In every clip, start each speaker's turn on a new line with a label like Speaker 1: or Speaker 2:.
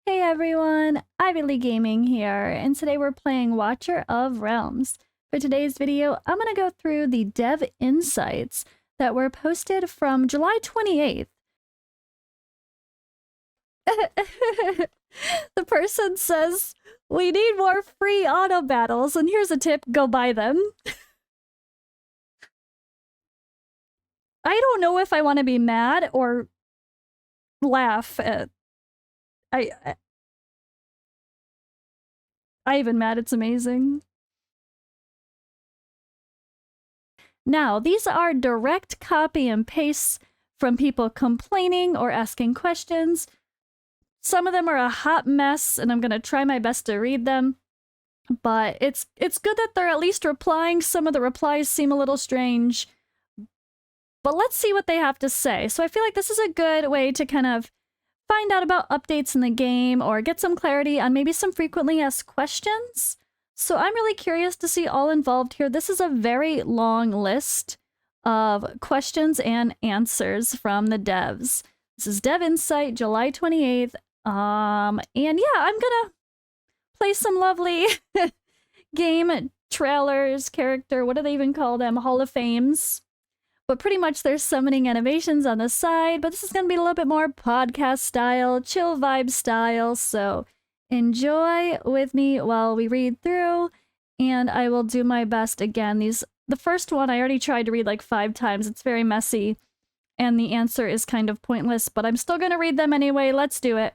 Speaker 1: Hey everyone, Ivy Lee Gaming here, and today we're playing Watcher of Realms. For today's video, I'm going to go through the dev insights that were posted from July 28th. The person says, we need more free auto battles, and here's a tip, go buy them. I don't know if I want to be mad or laugh at... Ivan mad, it's amazing. Now, these are direct copy and pastes from people complaining or asking questions. Some of them are a hot mess, and I'm going to try my best to read them. But it's good that they're at least replying. Some of the replies seem a little strange. But let's see what they have to say. So I feel like this is a good way to kind of find out about updates in the game or get some clarity on maybe some frequently asked questions. So I'm really curious to see all involved here. This is a very long list of questions and answers from the devs. This is Dev Insight, July 28th. And yeah, I'm gonna play some lovely game trailers, character, what do they even call them? Hall of Fames. But pretty much there's summoning animations on the side, but this is going to be a little bit more podcast style, chill vibe style, so enjoy with me while we read through, and I will do my best again. The first one I already tried to read like 5 times, it's very messy, and the answer is kind of pointless, but I'm still going to read them anyway, let's do it.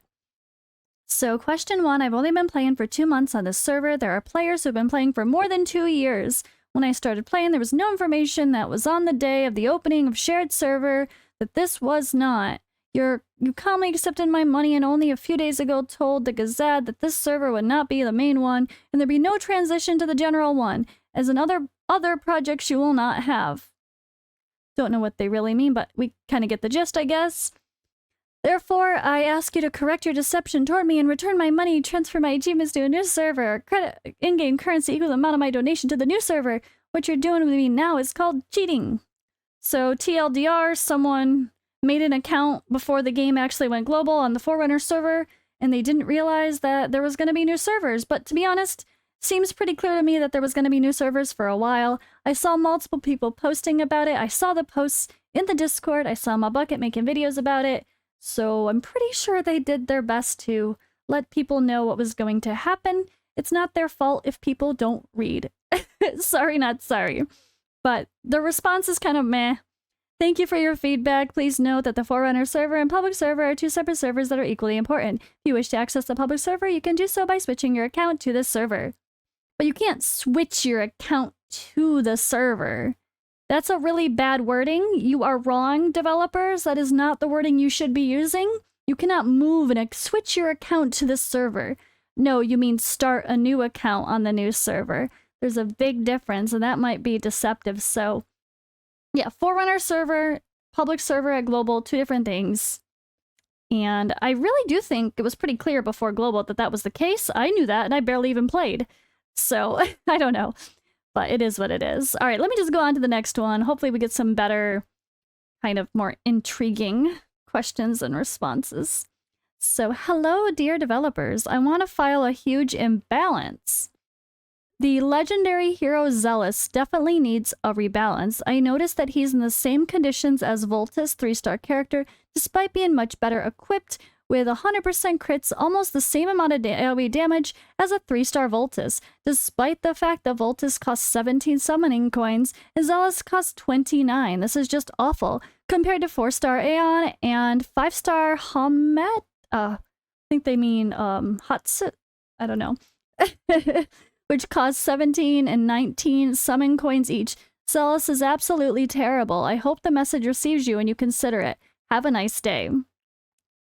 Speaker 1: So question 1, I've only been playing for 2 months on this server. There are players who've been playing for more than 2 years. When I started playing, there was no information that was on the day of the opening of shared server that this was not. You calmly accepted my money and only a few days ago told the Gazette that this server would not be the main one and there'd be no transition to the general one, as in other projects you will not have. Don't know what they really mean, but we kind of get the gist, I guess. Therefore, I ask you to correct your deception toward me and return my money, transfer my achievements to a new server, credit in-game currency equal to the amount of my donation to the new server. What you're doing with me now is called cheating. So TLDR, someone made an account before the game actually went global on the Forerunner server, and they didn't realize that there was going to be new servers. But to be honest, seems pretty clear to me that there was going to be new servers for a while. I saw multiple people posting about it. I saw the posts in the Discord. I saw my bucket making videos about it. So I'm pretty sure they did their best to let people know what was going to happen. It's not their fault if people don't read. Sorry, not sorry. But the response is kind of meh. Thank you for your feedback. Please note that the Forerunner server and public server are 2 separate servers that are equally important. If you wish to access the public server, you can do so by switching your account to this server. But you can't switch your account to the server. That's a really bad wording. You are wrong, developers. That is not the wording you should be using. You cannot move and switch your account to this server. No, you mean start a new account on the new server. There's a big difference, and that might be deceptive. So, yeah, Forerunner server, public server at global, 2 different things. And I really do think it was pretty clear before global that that was the case. I knew that, and I barely even played. So, I don't know. But it is what it is. All right, let me just go on to the next one. Hopefully we get some better, kind of more intriguing questions and responses. So, hello, dear developers. I want to file a huge imbalance. The legendary hero Zealous definitely needs a rebalance. I noticed that he's in the same conditions as Voltus 3-star character, despite being much better equipped with 100% crits, almost the same amount of AoE damage as a 3-star Voltus, despite the fact that Voltus costs 17 summoning coins and Zealous costs 29. This is just awful, compared to 4-star Aeon and 5-star Hamet. I think they mean Hatsu. I don't know. Which cost 17 and 19 summon coins each. Zealous is absolutely terrible. I hope the message receives you and you consider it. Have a nice day.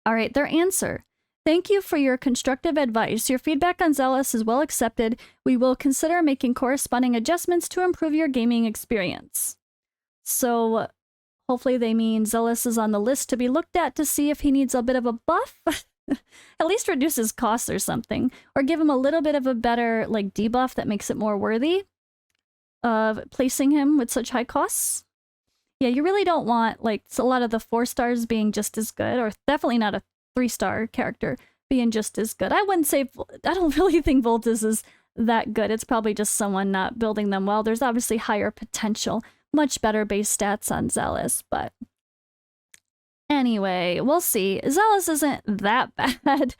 Speaker 1: All right, their answer. Thank you for your constructive advice. Your feedback on Zealous is well accepted. We will consider making corresponding adjustments to improve your gaming experience. So, hopefully they mean Zealous is on the list to be looked at to see if he needs a bit of a buff. At least reduce his costs or something. Or give him a little bit of a better, like, debuff that makes it more worthy of placing him with such high costs. Yeah, you really don't want, like, a lot of the 4 stars being just as good, or definitely not a 3-star character being just as good. I wouldn't say, I don't really think Voltus is that good. It's probably just someone not building them well. There's obviously higher potential, much better base stats on Zealous, but anyway, we'll see. Zealous isn't that bad,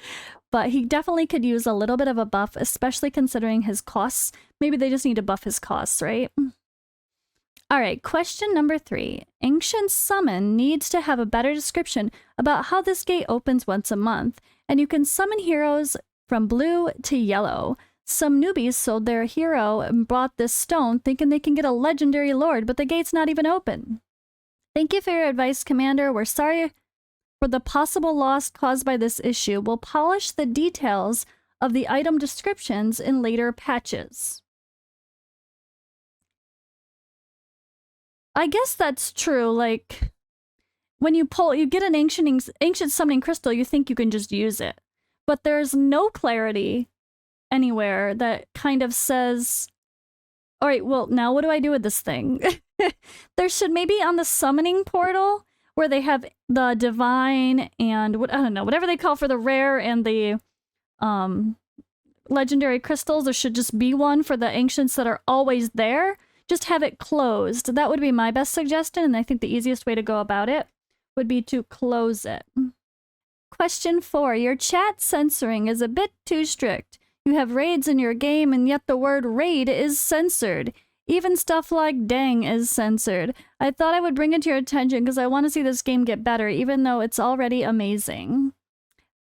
Speaker 1: but he definitely could use a little bit of a buff, especially considering his costs. Maybe they just need to buff his costs, right? All right, question number 3. Ancient Summon needs to have a better description about how this gate opens once a month, and you can summon heroes from blue to yellow. Some newbies sold their hero and bought this stone thinking they can get a legendary lord, but the gate's not even open. Thank you for your advice, Commander. We're sorry for the possible loss caused by this issue. We'll polish the details of the item descriptions in later patches. I guess that's true. Like, when you get an ancient summoning crystal, you think you can just use it. But there's no clarity anywhere that kind of says, all right, well, now what do I do with this thing? There should maybe on the summoning portal where they have the divine and what, I don't know, whatever they call for the rare and the legendary crystals, there should just be one for the ancients that are always there. Just have it closed. That would be my best suggestion, and I think the easiest way to go about it would be to close it. Question 4. Your chat censoring is a bit too strict. You have raids in your game, and yet the word raid is censored. Even stuff like dang is censored. I thought I would bring it to your attention because I want to see this game get better, even though it's already amazing.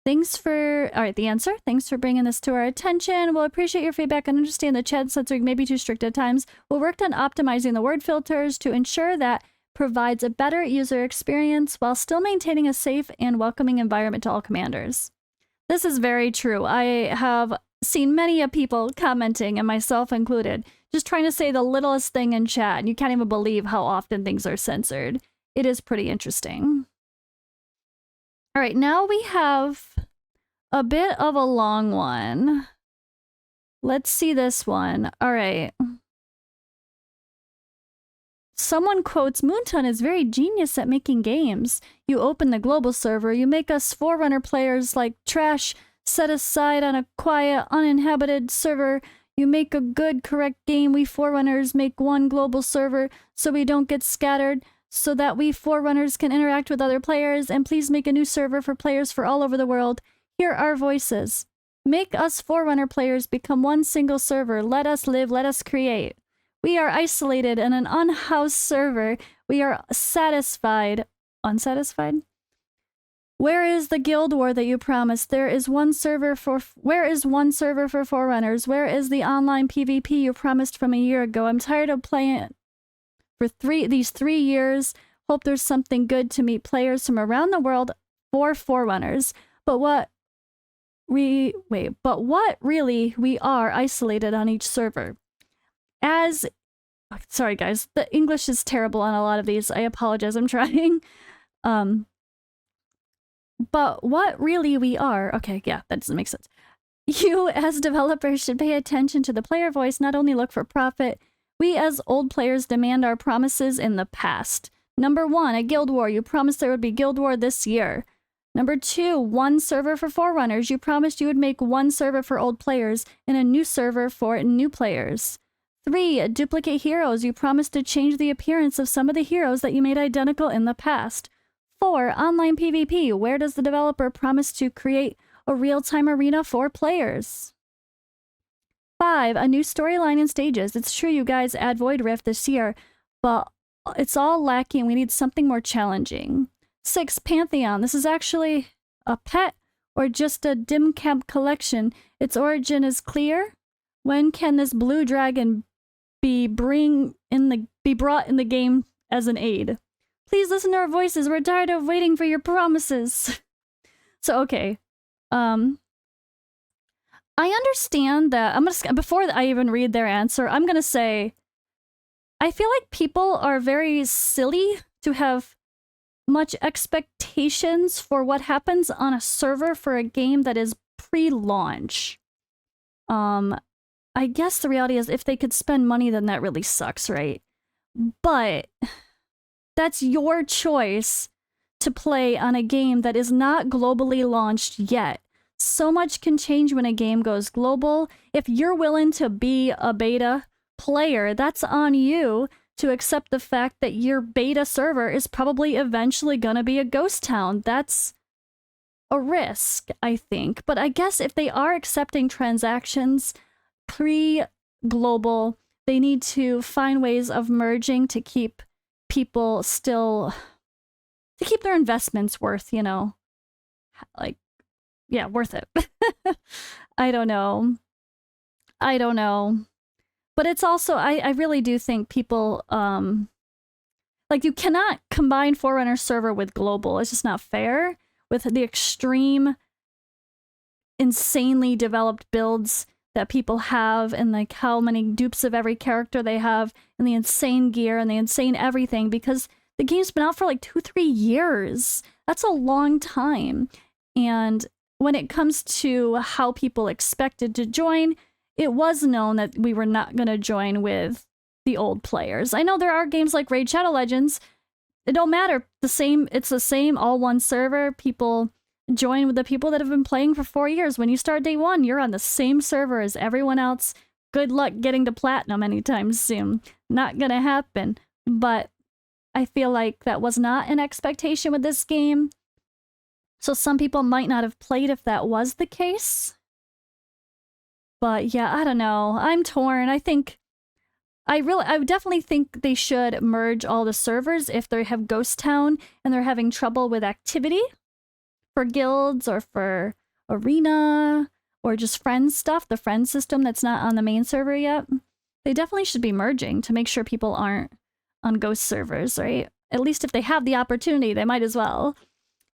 Speaker 1: Thanks for... Alright, the answer. Thanks for bringing this to our attention. We'll appreciate your feedback and understand that chat censoring may be too strict at times. We'll work on optimizing the word filters to ensure that provides a better user experience while still maintaining a safe and welcoming environment to all commanders. This is very true. I have seen many people commenting, and myself included, just trying to say the littlest thing in chat, and you can't even believe how often things are censored. It is pretty interesting. All right, now we have a bit of a long one. Let's see this one. All right. Someone quotes, Moonton is very genius at making games. You open the global server, you make us Forerunner players like trash set aside on a quiet, uninhabited server. You make a good, correct game. We Forerunners make one global server so we don't get scattered, so that we Forerunners can interact with other players, and please make a new server for players for all over the world. Hear our voices. Make us Forerunner players become one single server. Let us live, let us create. We are isolated in an unhoused server. We are satisfied. Unsatisfied? Where is the guild war that you promised? There is one server for... Where is one server for Forerunners? Where is the online PvP you promised from a year ago? I'm tired of playing it for these 3 years. Hope there's something good to meet players from around the world for Forerunners. But what really we are isolated on each server. Sorry guys, the English is terrible on a lot of these. I apologize, I'm trying. But what really we are... Okay, yeah, that doesn't make sense. You as developers should pay attention to the player voice, not only look for profit. We as old players demand our promises in the past. Number 1, a guild war. You promised there would be guild war this year. Number 2, one server for Forerunners. You promised you would make one server for old players and a new server for new players. 3, duplicate heroes. You promised to change the appearance of some of the heroes that you made identical in the past. 4, online PvP. Where does the developer promise to create a real-time arena for players? 5, a new storyline and stages. It's true you guys add Void Rift this year, but it's all lacking. We need something more challenging. 6, Pantheon. This is actually a pet or just a dim camp collection. Its origin is clear. When can this blue dragon be brought in the game as an aid? Please listen to our voices. We're tired of waiting for your promises. So, okay. I understand that. Before I even read their answer, I'm gonna say, I feel like people are very silly to have much expectations for what happens on a server for a game that is pre-launch. I guess the reality is if they could spend money, then that really sucks, right? But that's your choice to play on a game that is not globally launched yet. So much can change when a game goes global. If you're willing to be a beta player, that's on you to accept the fact that your beta server is probably eventually going to be a ghost town. That's a risk, I think. But I guess if they are accepting transactions pre-global, they need to find ways of merging to keep people still, to keep their investments worth, you know, like, yeah, worth it. I don't know. But it's also, I really do think people, like, you cannot combine Forerunner server with global. It's just not fair with the extreme, insanely developed builds that people have, and like how many dupes of every character they have, and the insane gear and the insane everything, because the game's been out for like 2-3 years. That's a long time. And when it comes to how people expected to join, it was known that we were not going to join with the old players. I know there are games like Raid Shadow Legends. It don't matter. It's the same all one server. People join with the people that have been playing for 4 years. When you start day one, you're on the same server as everyone else. Good luck getting to platinum anytime soon. Not gonna happen. But I feel like that was not an expectation with this game. So some people might not have played if that was the case. But yeah, I don't know. I'm torn. I definitely think they should merge all the servers if they have Ghost Town and they're having trouble with activity for guilds or for arena or just friends stuff, the friend system that's not on the main server yet. They definitely should be merging to make sure people aren't on ghost servers, right? At least if they have the opportunity, they might as well.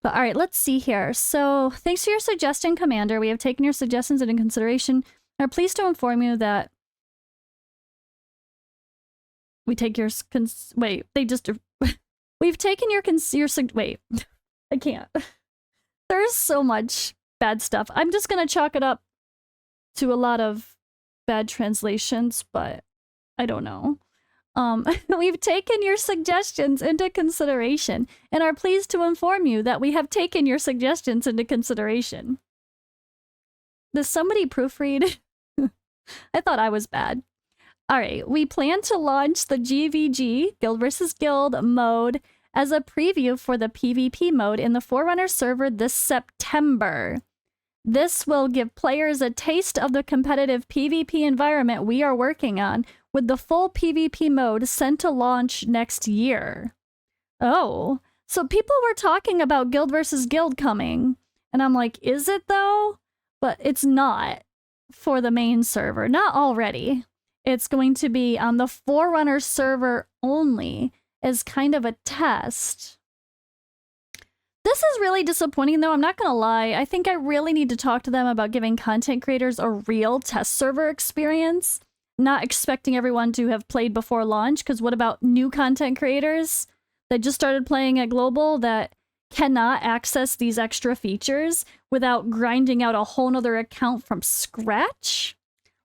Speaker 1: But all right, let's see here. So thanks for your suggestion, Commander. We have taken your suggestions into consideration and are pleased to inform you that we take your wait, they just we've taken your wait, I can't. There's so much bad stuff. I'm just gonna chalk it up to a lot of bad translations, but I don't know. We've taken your suggestions into consideration and are pleased to inform you that we have taken your suggestions into consideration. Does somebody proofread? I thought I was bad. All right, we plan to launch the GVG, Guild vs. Guild mode, as a preview for the PvP mode in the Forerunner server this September. This will give players a taste of the competitive PvP environment we are working on, with the full PvP mode sent to launch next year. Oh, so people were talking about Guild vs. Guild coming, and I'm like, is it though? But it's not for the main server, not already. It's going to be on the Forerunner server only as kind of a test. This is really disappointing though, I'm not gonna lie. I think I really need to talk to them about giving content creators a real test server experience, not expecting everyone to have played before launch, because what about new content creators that just started playing at Global that cannot access these extra features without grinding out a whole nother account from scratch?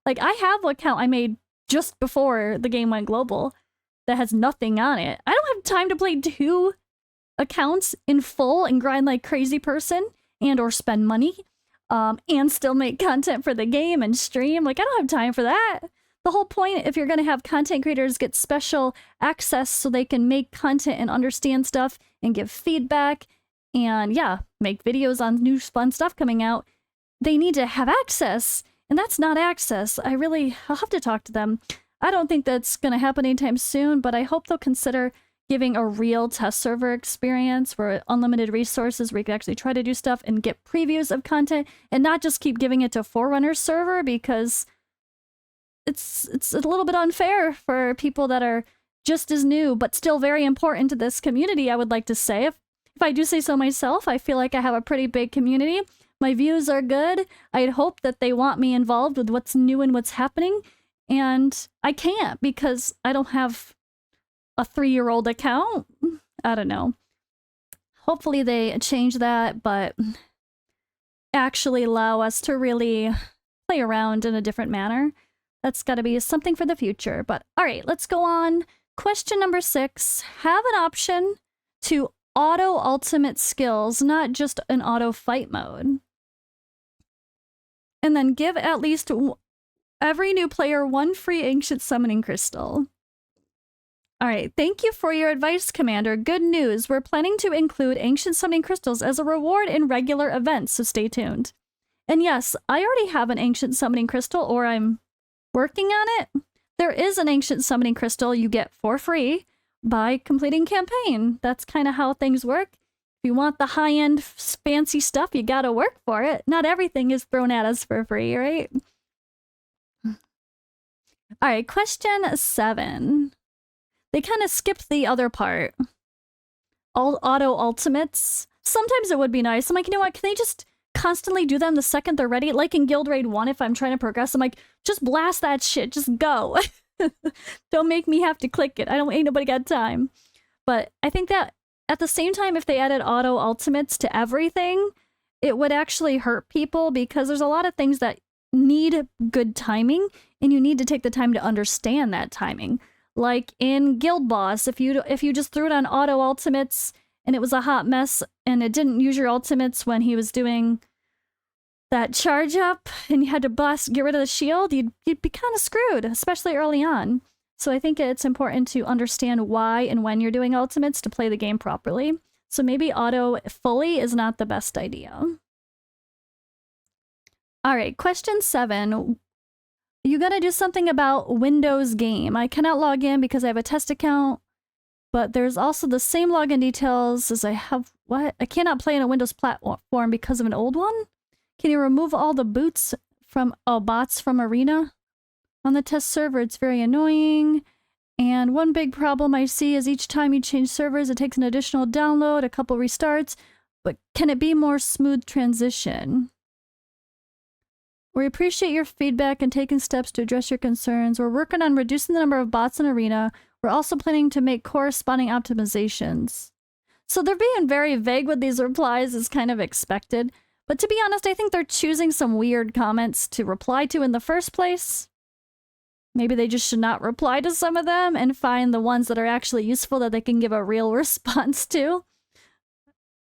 Speaker 1: Like, I have an account I made just before the game went global that has nothing on it. I don't have time to play 2 accounts in full and grind like crazy person and or spend money and still make content for the game and stream. Like, I don't have time for that. The whole point, if you're going to have content creators get special access so they can make content and understand stuff and give feedback and, yeah, make videos on new fun stuff coming out, they need to have access. And that's not access. I'll have to talk to them. I don't think that's going to happen anytime soon, but I hope they'll consider giving a real test server experience where unlimited resources where you can actually try to do stuff and get previews of content and not just keep giving it to Forerunner server, because it's a little bit unfair for people that are just as new but still very important to this community, I would like to say. If I do say so myself, I feel like I have a pretty big community. My views are good. I'd hope that they want me involved with what's new and what's happening. And I can't because I don't have a 3-year-old account. I don't know. Hopefully they change that, but actually allow us to really play around in a different manner. That's got to be something for the future. But all right, let's go on. Question number 6. Have an option to auto ultimate skills, not just an auto fight mode. and then give at least every new player one free ancient summoning crystal. All right, thank you for your advice, Commander. Good news. We're planning to include ancient summoning crystals as a reward in regular events, so stay tuned. And yes, I already have an ancient summoning crystal, or I'm working on it. There is an ancient summoning crystal you get for free by completing campaign. That's kind of how things work. If you want the high-end fancy stuff, you gotta work for it. Not everything is thrown at us for free, right? All right, question 7. They kind of skipped the other part. Auto ultimates. Sometimes it would be nice. I'm like, you know what? Can they just constantly do them the second they're ready? Like in Guild Raid 1, if I'm trying to progress, I'm like, just blast that shit. Just go. Don't make me have to click it. Ain't nobody got time. But I think that at the same time, if they added auto ultimates to everything, it would actually hurt people because there's a lot of things that need good timing, and you need to take the time to understand that timing. Like in Guild Boss, if you just threw it on auto ultimates and it was a hot mess and it didn't use your ultimates when he was doing that charge up and you had to get rid of the shield, you'd be kind of screwed, especially early on. So I think it's important to understand why and when you're doing ultimates to play the game properly. So maybe auto fully is not the best idea. All right, question 7. You gotta do something about Windows game. I cannot log in because I have a test account, but there's also the same login details as I have. What? I cannot play in a Windows platform because of an old one? Can you remove all the bots from Arena? On the test server, it's very annoying. And one big problem I see is each time you change servers, it takes an additional download, a couple restarts, but can it be more smooth transition? We appreciate your feedback and taking steps to address your concerns. We're working on reducing the number of bots in Arena. We're also planning to make corresponding optimizations. So they're being very vague with these replies, is kind of expected. But to be honest, I think they're choosing some weird comments to reply to in the first place. Maybe they just should not reply to some of them and find the ones that are actually useful that they can give a real response to.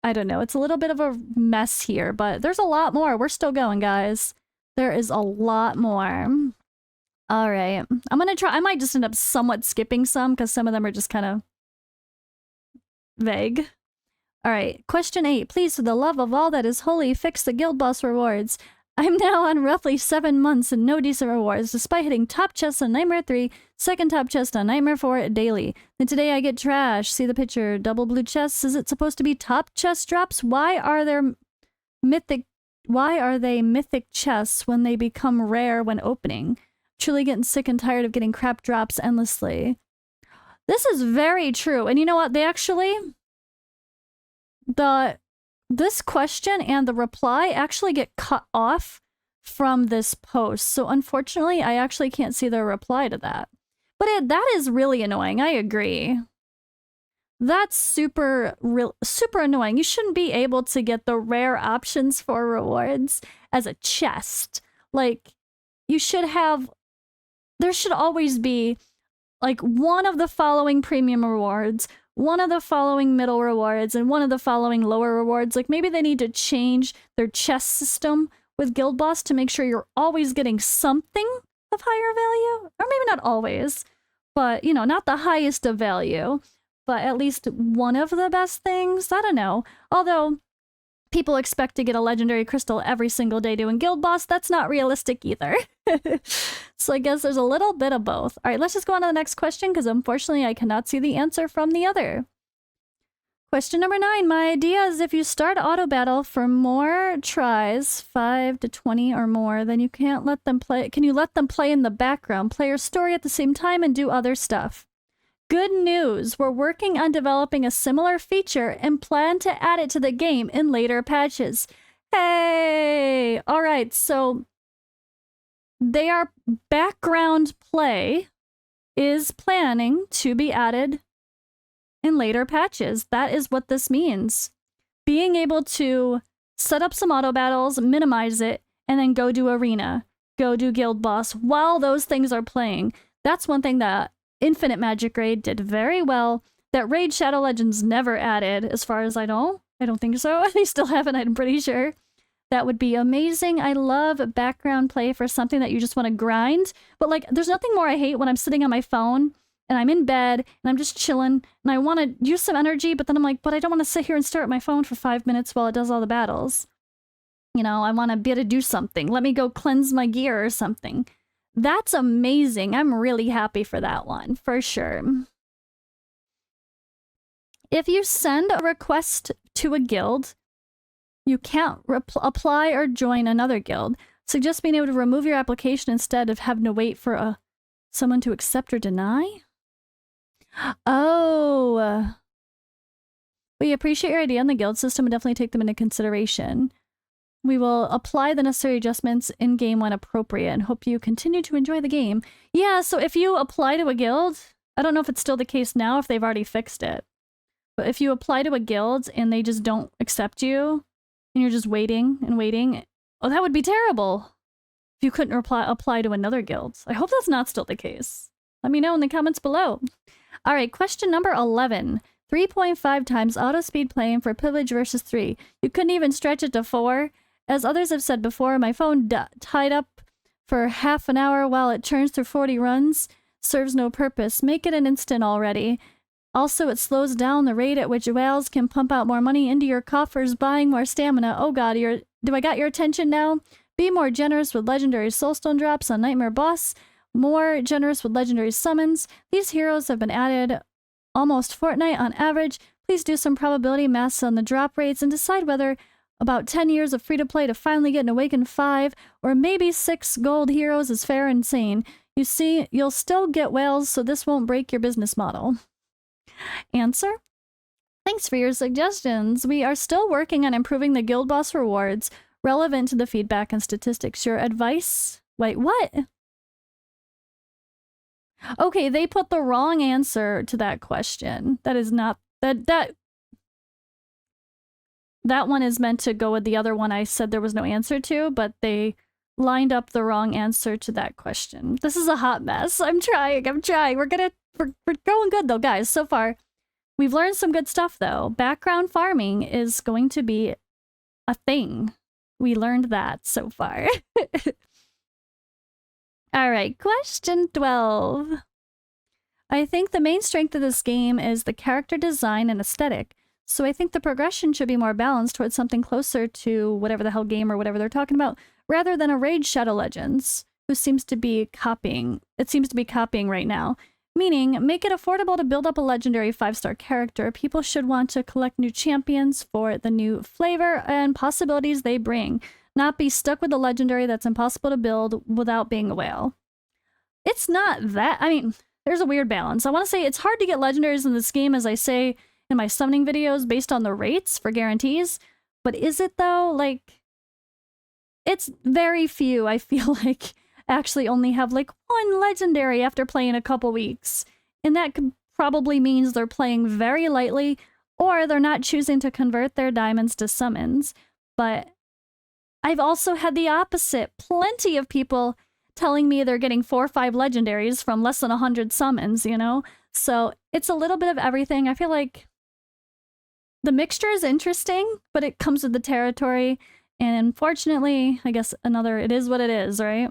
Speaker 1: I don't know. It's a little bit of a mess here, but there's a lot more. We're still going, guys. There is a lot more. All right. I'm going to try. I might just end up somewhat skipping some because some of them are just kind of vague. All right. Question 8. Please, for the love of all that is holy, fix the Guild Boss rewards. I'm now on roughly 7 months and no decent rewards, despite hitting top chest on Nightmare 3, second top chest on Nightmare 4 daily. Then today I get trash. See the picture. Double blue chests. Is it supposed to be top chest drops? Why are they mythic chests when they become rare when opening? Truly getting sick and tired of getting crap drops endlessly. This is very true. And you know what? They actually... This question and the reply actually get cut off from this post. So unfortunately, I actually can't see the reply to that. But that is really annoying. I agree. That's super annoying. You shouldn't be able to get the rare options for rewards as a chest. Like, you should have... There should always be, like, one of the following premium rewards, one of the following middle rewards, and one of the following lower rewards. Like, maybe they need to change their chest system with Guild Boss to make sure you're always getting something of higher value. Or maybe not always, but, you know, not the highest of value, but at least one of the best things. I don't know. Although people expect to get a legendary crystal every single day doing Guild Boss, that's not realistic either. So I guess there's a little bit of both. All right, let's just go on to the next question because unfortunately I cannot see the answer from the other. Question number 9. My idea is if you start auto battle for more tries, 5 to 20 or more, then you can't let them play. Can you let them play in the background, play your story at the same time, and do other stuff? Good news, we're working on developing a similar feature and plan to add it to the game in later patches. Hey! All right, so their background play is planning to be added in later patches. That is what this means. Being able to set up some auto battles, minimize it, and then go do Arena, go do Guild Boss while those things are playing. That's one thing that Infinite Magic Raid did very well, that Raid Shadow Legends never added, as far as I know. I don't think so. They still haven't, I'm pretty sure. That would be amazing. I love background play for something that you just want to grind. But like, there's nothing more I hate when I'm sitting on my phone and I'm in bed and I'm just chilling and I want to use some energy, but then I'm like, but I don't want to sit here and stare at my phone for 5 minutes while it does all the battles. You know, I want to be able to do something. Let me go cleanse my gear or something. That's amazing. I'm really happy for that one, for sure. If you send a request to a guild, you can't apply or join another guild. Suggest being able to remove your application instead of having to wait for someone to accept or deny? Oh. We appreciate your idea on the guild system and definitely take them into consideration. We will apply the necessary adjustments in-game when appropriate and hope you continue to enjoy the game. Yeah, so if you apply to a guild, I don't know if it's still the case now, if they've already fixed it. But if you apply to a guild and they just don't accept you, and you're just waiting and waiting, oh, that would be terrible if you couldn't apply to another guild. I hope that's not still the case. Let me know in the comments below. All right, question number 11. 3.5 times auto speed playing for privilege versus 3. You couldn't even stretch it to 4. As others have said before, my phone tied up for half an hour while it churns through 40 runs. Serves no purpose. Make it an instant already. Also, it slows down the rate at which whales can pump out more money into your coffers, buying more stamina. Oh god, do I got your attention now? Be more generous with legendary soulstone drops on Nightmare Boss. More generous with legendary summons. These heroes have been added almost fortnight on average. Please do some probability maths on the drop rates and decide whether about 10 years of free-to-play to finally get an Awakened 5 or maybe 6 gold heroes is fair and sane. You see, you'll still get whales, so this won't break your business model. Answer? Thanks for your suggestions. We are still working on improving the guild boss rewards relevant to the feedback and statistics. Your advice? Wait, what? Okay, they put the wrong answer to that question. That is not... That one is meant to go with the other one I said there was no answer to, but they lined up the wrong answer to that question. This is a hot mess. I'm trying. We're going good though, guys. So far, we've learned some good stuff though. Background farming is going to be a thing. We learned that so far. All right, question 12. I think the main strength of this game is the character design and aesthetic. So I think the progression should be more balanced towards something closer to whatever the hell game or whatever they're talking about, rather than a Raid Shadow Legends, who seems to be copying. It seems to be copying right now. Meaning, make it affordable to build up a legendary 5-star character. People should want to collect new champions for the new flavor and possibilities they bring, not be stuck with a legendary that's impossible to build without being a whale. It's not that. I mean, there's a weird balance. I want to say it's hard to get legendaries in this game, as I say in my summoning videos, based on the rates for guarantees. But is it though? Like, it's very few, I feel like, actually only have like one legendary after playing a couple weeks. And that probably means they're playing very lightly, or they're not choosing to convert their diamonds to summons. But I've also had the opposite. Plenty of people telling me they're getting 4 or 5 legendaries from less than 100 summons, you know? So it's a little bit of everything. I feel like the mixture is interesting, but it comes with the territory. And unfortunately, I guess it is what it is, right?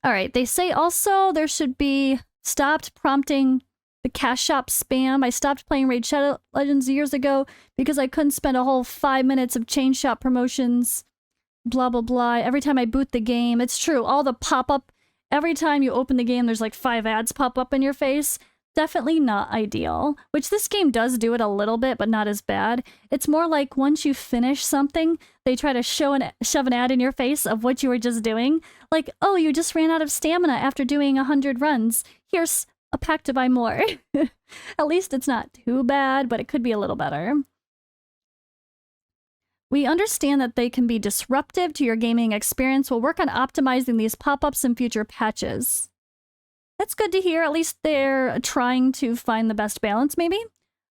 Speaker 1: All right, they say also there should be stopped prompting the cash shop spam. I stopped playing Raid Shadow Legends years ago because I couldn't spend a whole 5 minutes of chain shop promotions, blah, blah, blah. Every time I boot the game, it's true, all the pop-up, every time you open the game, there's like 5 ads pop up in your face. Definitely not ideal, which this game does do it a little bit, but not as bad. It's more like once you finish something, they try to shove an ad in your face of what you were just doing. Like, oh, you just ran out of stamina after doing 100 runs. Here's a pack to buy more. At least it's not too bad, but it could be a little better. We understand that they can be disruptive to your gaming experience. We'll work on optimizing these pop-ups in future patches. That's good to hear. At least they're trying to find the best balance, maybe?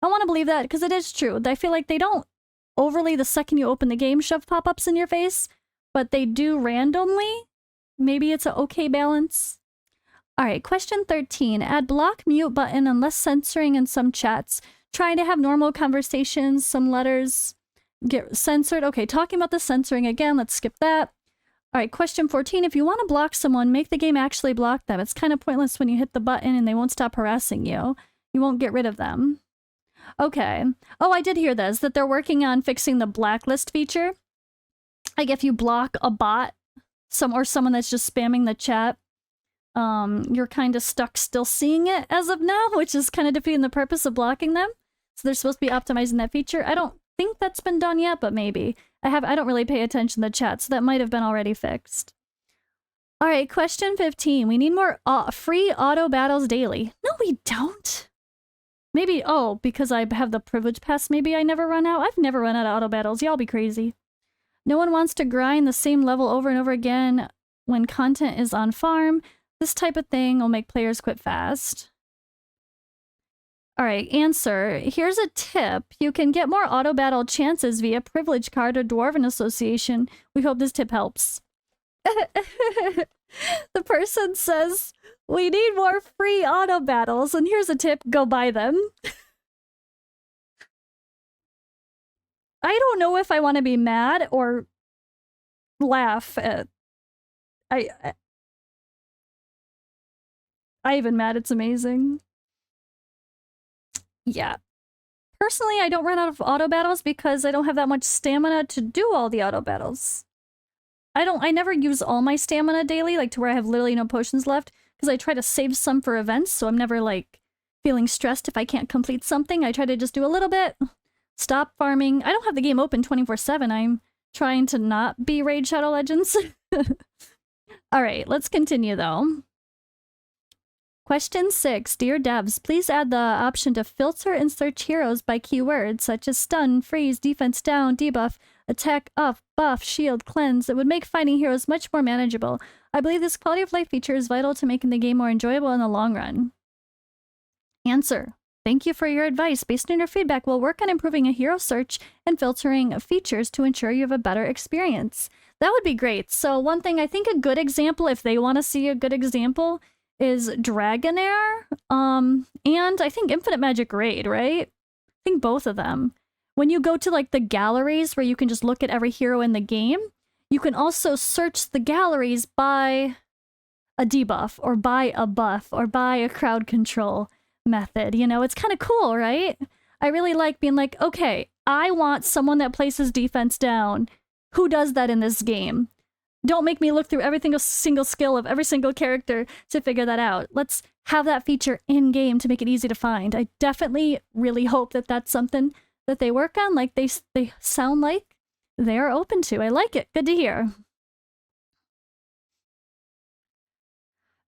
Speaker 1: I want to believe that, because it is true. I feel like they don't overly, the second you open the game, shove pop-ups in your face, but they do randomly. Maybe it's an okay balance. All right, question 13. Add block mute button and less censoring in some chats. Trying to have normal conversations, some letters Get censored. Okay, talking about the censoring again. Let's skip that. All right, question 14. If you want to block someone, make the game actually block them. It's kind of pointless when you hit the button and they won't stop harassing you. You won't get rid of them. Okay. Oh, I did hear this, that they're working on fixing the blacklist feature. Like if you block a bot, someone that's just spamming the chat, you're kind of stuck still seeing it as of now, which is kind of defeating the purpose of blocking them. So they're supposed to be optimizing that feature. I don't think that's been done yet, but maybe. I don't really pay attention to the chat, so that might have been already fixed. All right, question 15. We need more free auto battles daily. No, we don't. Maybe, oh, because I have the privilege pass, maybe I never run out. I've never run out of auto battles. Y'all be crazy. No one wants to grind the same level over and over again when content is on farm. This type of thing will make players quit fast. All right, answer. Here's a tip. You can get more auto battle chances via privilege card or Dwarven Association. We hope this tip helps. The person says, we need more free auto battles, and here's a tip, go buy them. I don't know if I want to be mad or laugh at... I even mad, it's amazing. Yeah. Personally, I don't run out of auto battles because I don't have that much stamina to do all the auto battles. I never use all my stamina daily, like to where I have literally no potions left, because I try to save some for events, so I'm never like feeling stressed if I can't complete something. I try to just do a little bit, stop farming. I don't have the game open 24/7. I'm trying to not be Raid Shadow Legends. All right, let's continue though. Question 6. Dear devs, please add the option to filter and search heroes by keywords such as stun, freeze, defense down, debuff, attack up, buff, shield, cleanse. It would make finding heroes much more manageable. I believe this quality of life feature is vital to making the game more enjoyable in the long run. Answer. Thank you for your advice. Based on your feedback, we'll work on improving a hero search and filtering features to ensure you have a better experience. That would be great. So one thing, I think a good example, if they want to see a good example, is Dragonair, and I think Infinite Magic Raid, right? I think both of them. When you go to like the galleries where you can just look at every hero in the game, you can also search the galleries by a debuff, or by a buff, or by a crowd control method. You know, it's kind of cool, right? I really like being like, okay, I want someone that places defense down. Who does that in this game? Don't make me look through every single skill of every single character to figure that out. Let's have that feature in-game to make it easy to find. I definitely really hope that that's something that they work on, like they sound like they're open to. I like it. Good to hear.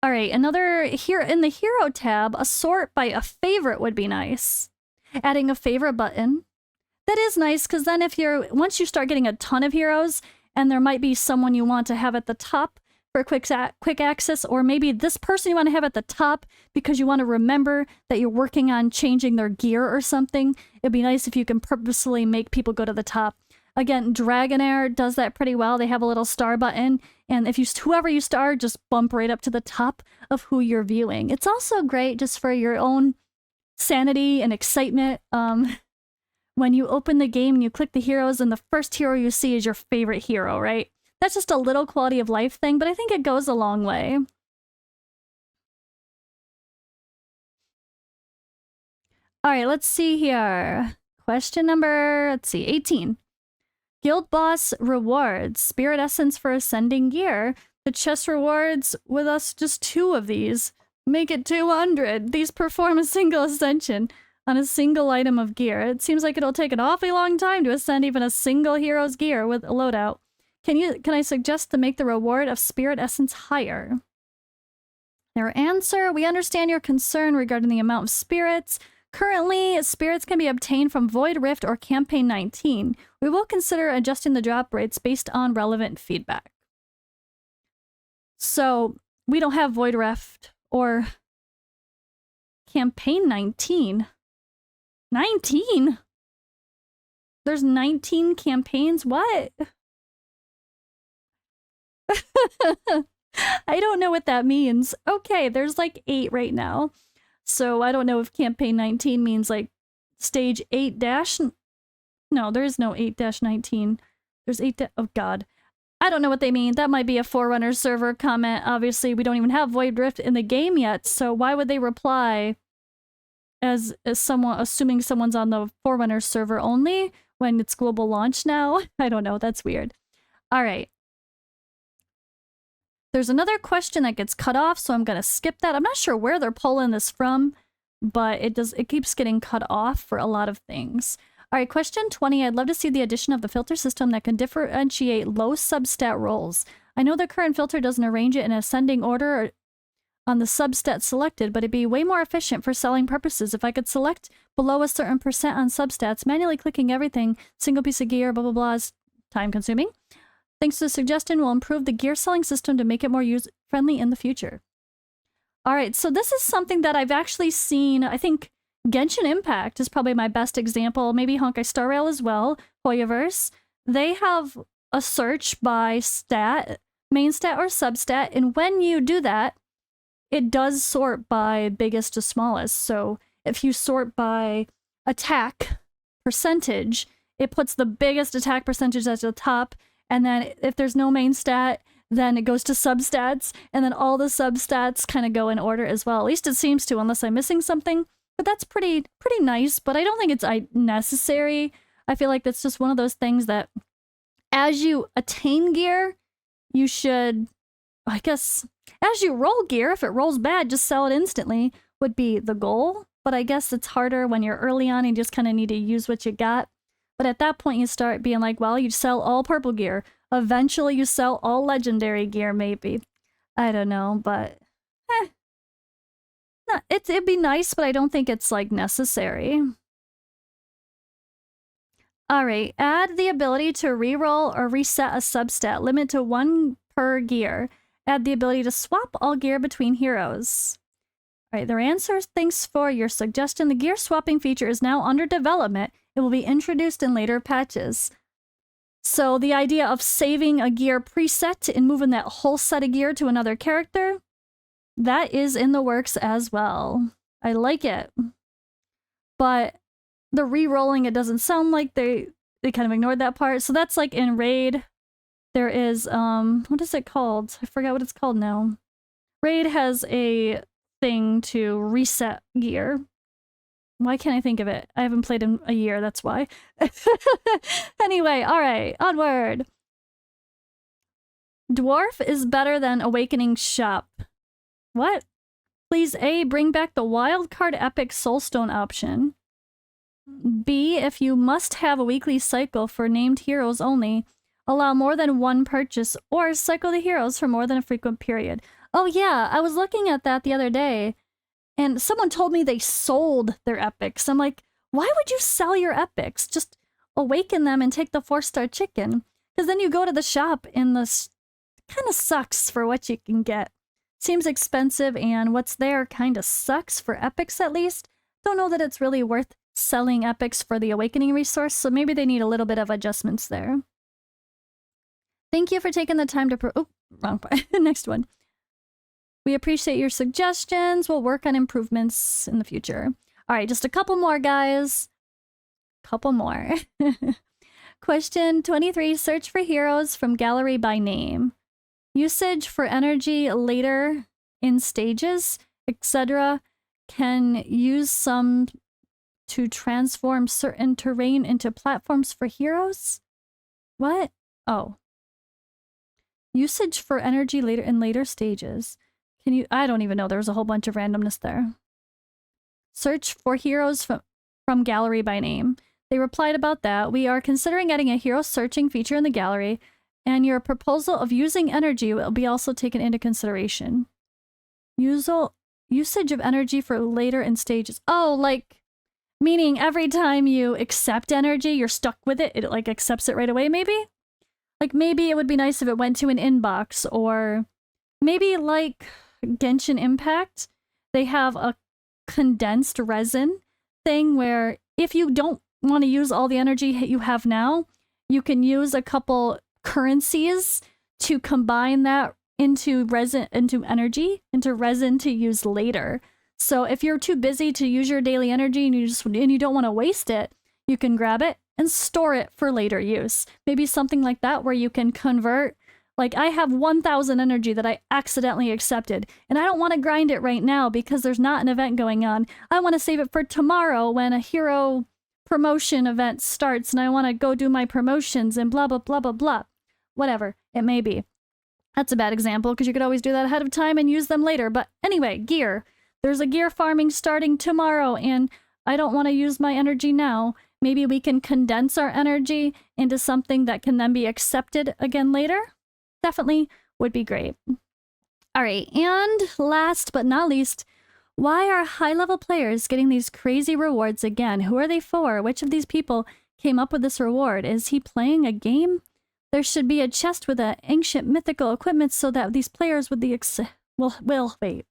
Speaker 1: All right, another here in the hero tab, a sort by a favorite would be nice. Adding a favorite button. That is nice, because then once you start getting a ton of heroes, and there might be someone you want to have at the top for quick access, or maybe this person you want to have at the top because you want to remember that you're working on changing their gear or something. It'd be nice if you can purposefully make people go to the top. Again, Dragonair does that pretty well. They have a little star button, and if whoever you star, just bump right up to the top of who you're viewing. It's also great just for your own sanity and excitement. When you open the game and you click the heroes and the first hero you see is your favorite hero, right? That's just a little quality of life thing, but I think it goes a long way. All right, let's see here. Question number, 18. Guild Boss rewards. Spirit Essence for Ascending Gear. The chest rewards with us just 2 of these. Make it 200. These perform a single ascension on a single item of gear. It seems like it'll take an awfully long time to ascend even a single hero's gear with a loadout. Can I suggest to make the reward of Spirit Essence higher? Their answer, we understand your concern regarding the amount of spirits. Currently, spirits can be obtained from Void Rift or Campaign 19. We will consider adjusting the drop rates based on relevant feedback. So, we don't have Void Rift or Campaign 19. 19? There's 19 campaigns? What? I don't know what that means. Okay, there's like 8 right now. So I don't know if campaign 19 means like stage 8 dash No, there is no 8-19. There's 8. Oh, God. I don't know what they mean. That might be a Forerunner server comment. Obviously, we don't even have Void Rift in the game yet, so why would they reply as someone, assuming someone's on the Forerunner server only when it's global launch now? I don't know. That's weird. All right. There's another question that gets cut off, so I'm going to skip that. I'm not sure where they're pulling this from, but it keeps getting cut off for a lot of things. All right, question 20. I'd love to see the addition of the filter system that can differentiate low substat rolls. I know the current filter doesn't arrange it in ascending order on the substat selected, but it'd be way more efficient for selling purposes if I could select below a certain percent on substats. Manually clicking everything, single piece of gear, blah, blah, blah, is time consuming. Thanks to the suggestion, we'll improve the gear selling system to make it more user-friendly in the future. All right, so this is something that I've actually seen, I think Genshin Impact is probably my best example, maybe Honkai Star Rail as well, Hoyoverse. They have a search by stat, main stat or substat, and when you do that, it does sort by biggest to smallest. So if you sort by attack percentage, it puts the biggest attack percentage at the top, and then if there's no main stat, then it goes to substats, and then all the substats kind of go in order as well. At least it seems to, unless I'm missing something. But that's pretty nice, but I don't think it's necessary. I feel like that's just one of those things that as you attain gear, you should, I guess, as you roll gear, if it rolls bad, just sell it instantly would be the goal. But I guess it's harder when you're early on and you just kind of need to use what you got. But at that point, you start being like, well, you sell all purple gear. Eventually, you sell all legendary gear, maybe. I don't know, but it'd be nice, but I don't think it's, like, necessary. Alright, add the ability to reroll or reset a substat, limit to 1 per gear. Add the ability to swap all gear between heroes. Alright, their answers. Thanks for your suggestion. The gear swapping feature is now under development. It will be introduced in later patches. So the idea of saving a gear preset and moving that whole set of gear to another character, that is in the works as well. I like it. But the re-rolling, it doesn't sound like they kind of ignored that part. So that's like in Raid. There is, what is it called? I forgot what it's called now. Raid has a thing to reset gear. Why can't I think of it? I haven't played in a year, that's why. Anyway, alright, onward. Dwarf is better than Awakening Shop. What? Please A, bring back the wildcard epic soulstone option. B, if you must have a weekly cycle for named heroes only, allow more than 1 purchase or cycle the heroes for more than a frequent period. Oh yeah, I was looking at that the other day. And someone told me they sold their epics. I'm like, why would you sell your epics? Just awaken them and take the 4-star chicken. Because then you go to the shop and this kind of sucks for what you can get. Seems expensive and what's there kind of sucks for epics at least. Don't know that it's really worth selling epics for the awakening resource, so maybe they need a little bit of adjustments there. Thank you for taking the time to oh, wrong part. Next one. We appreciate your suggestions. We'll work on improvements in the future. All right, just a couple more, guys. Couple more. Question 23. Search for heroes from gallery by name. Usage for energy later in stages, etc. Can use some to transform certain terrain into platforms for heroes? What? Oh. Usage for energy later in later stages. Can you? I don't even know. There's a whole bunch of randomness there. Search for heroes from gallery by name. They replied about that. We are considering adding a hero searching feature in the gallery, and your proposal of using energy will be also taken into consideration. Usage of energy for later in stages. Oh, like, meaning every time you accept energy, you're stuck with it. It, like, accepts it right away, maybe? Like, maybe it would be nice if it went to an inbox, or maybe, like Genshin Impact, they have a condensed resin thing where if you don't want to use all the energy you have now, you can use a couple currencies to combine that into resin, into resin to use later. So if you're too busy to use your daily energy and you don't want to waste it, you can grab it and store it for later use. Maybe something like that where you can convert. Like, I have 1,000 energy that I accidentally accepted, and I don't want to grind it right now because there's not an event going on. I want to save it for tomorrow when a hero promotion event starts and I want to go do my promotions and blah, blah, blah, blah, blah. Whatever it may be. That's a bad example because you could always do that ahead of time and use them later. But anyway, gear. There's a gear farming starting tomorrow, and I don't want to use my energy now. Maybe we can condense our energy into something that can then be accepted again later. Definitely would be great. All right, and last but not least, why are high-level players getting these crazy rewards again? Who are they for? Which of these people came up with this reward? Is he playing a game? There should be a chest with ancient mythical equipment so that these players with the wait.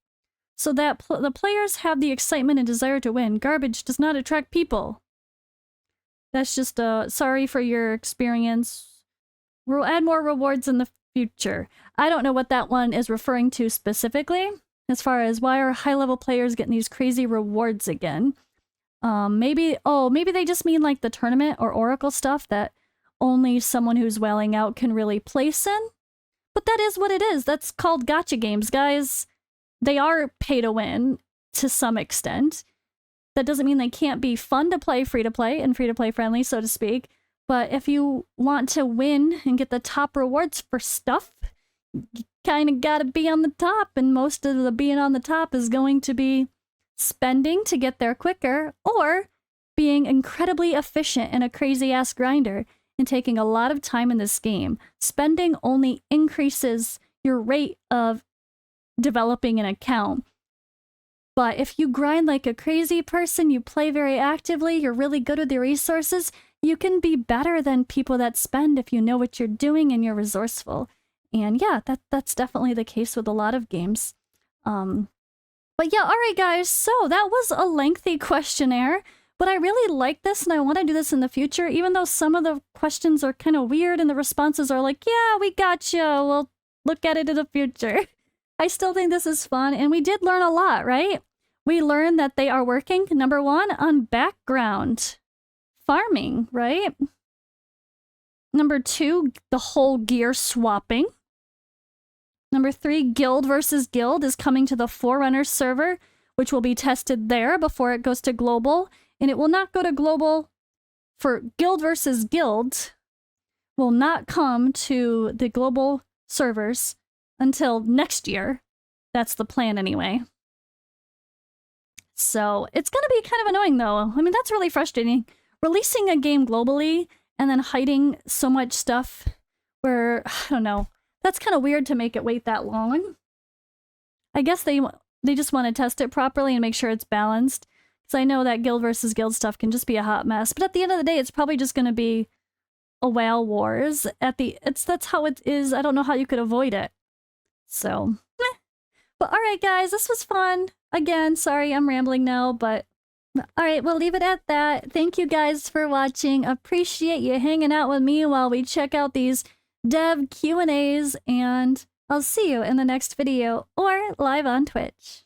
Speaker 1: So that the players have the excitement and desire to win. Garbage does not attract people. That's just sorry for your experience. We'll add more rewards in the future. I don't know what that one is referring to specifically, as far as why are high-level players getting these crazy rewards again. Maybe they just mean like the tournament or Oracle stuff that only someone who's wailing out can really place in. But that is what it is. That's called gacha games, guys. They are pay to win to some extent. That doesn't mean they can't be fun to play, free to play, and free to play friendly, so to speak. But if you want to win and get the top rewards for stuff, you kind of gotta be on the top, and most of the being on the top is going to be spending to get there quicker, or being incredibly efficient in a crazy-ass grinder and taking a lot of time in this game. Spending only increases your rate of developing an account. But if you grind like a crazy person, you play very actively, you're really good with your resources, you can be better than people that spend if you know what you're doing and you're resourceful. And yeah, that's definitely the case with a lot of games. But yeah, all right, guys. So that was a lengthy questionnaire, but I really like this and I want to do this in the future, even though some of the questions are kind of weird and the responses are like, yeah, we got you. We'll look at it in the future. I still think this is fun, and we did learn a lot, right? We learned that they are working, number one, on background farming, right? Number two, the whole gear swapping. Number three, guild versus guild is coming to the Forerunner server, which will be tested there before it goes to global. And it will not go to global for guild versus guild, will not come to the global servers until next year. That's the plan anyway. So it's going to be kind of annoying though. I mean, that's really frustrating. Releasing a game globally and then hiding so much stuff where, I don't know, that's kind of weird to make it wait that long. I guess they just want to test it properly and make sure it's balanced. Because I know that guild versus guild stuff can just be a hot mess. But at the end of the day, it's probably just going to be a whale wars. That's how it is. I don't know how you could avoid it. So, but all right, guys, this was fun. Again, sorry I'm rambling now, but all right, we'll leave it at that. Thank you guys for watching. Appreciate you hanging out with me while we check out these dev Q&As, and I'll see you in the next video or live on Twitch.